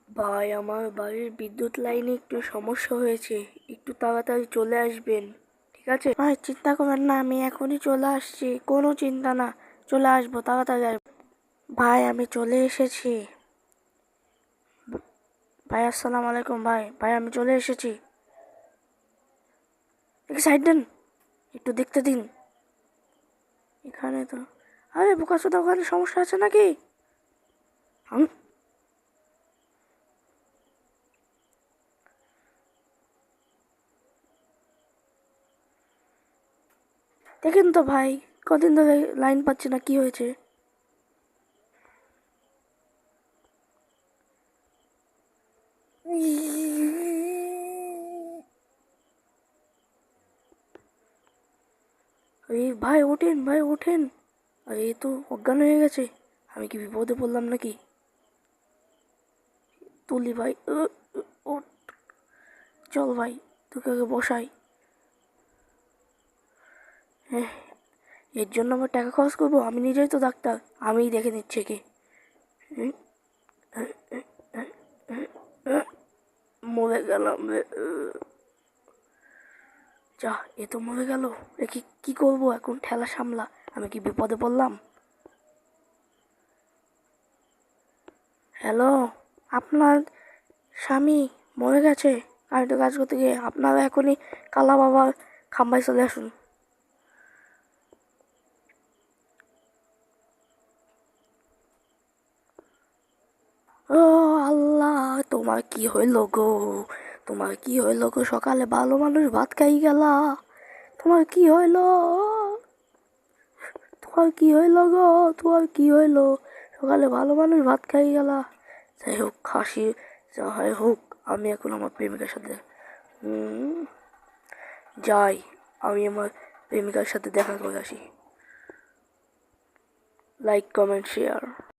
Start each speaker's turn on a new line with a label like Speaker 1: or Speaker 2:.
Speaker 1: ভাই, আমার বাড়ির বিদ্যুৎ লাইনে একটু সমস্যা হয়েছে, একটু তাড়াতাড়ি চলে আসবেন। ঠিক আছে ভাই, চিন্তা করবেন না, আমি এখনই চলে আসছি, কোনো চিন্তা না, চলে আসবো, তাড়াতাড়ি আসবো। ভাই, আমি চলে এসেছি। ভাই, আসসালামু আলাইকুম। ভাই ভাই আমি চলে এসেছি। একটু সাইড দেন, একটু দেখতে দিন। এখানে তো, আরে বোকাচোদা, ওখানে সমস্যা আছে নাকি? হুম, দেখেন তো ভাই, কদিন ধরে লাইন পাচ্ছি না, কি হয়েছে? এই ভাই ওঠেন, ভাই ওঠেন। আরে এ তো অজ্ঞান হয়ে গেছে, আমি কি বিপদে পড়লাম নাকি? তুলি ভাই, ওঠ। চল ভাই, তোকে আগে বসাই। হ্যাঁ, এর জন্য আমার টাকা খরচ করবো? আমি নিজেই তো ডাক্তার, আমিই দেখে নিচ্ছি একে। হুম, মরে গেলাম রে। যা, এ তো মরে গেল। এ কি কি করবো এখন? ঠেলা সামলা, আমি কি বিপদে পড়লাম? হ্যালো, আপনার স্বামী মরে গেছে কারেন্টে কাজ করতে গিয়ে। আপনারা এখনই কালা বাবার খাম্বায় চলে আসুন। ও আল্লাহ, তোমার কি হইল গো? তোমার কি হইল গো? সকালে ভালো মানুষ ভাত খাই গেলা, তোমার কি হইল? তোমার কি হইল গো? তোমার কি হইল? সকালে ভালো মানুষ ভাত খাই গেলা। যাই হোক, খাসি যা হয় হোক, আমি এখন আমার প্রেমিকার সাথে উম, যাই, আমি আমার প্রেমিকার সাথে দেখা করে আসি। Like, comment, share.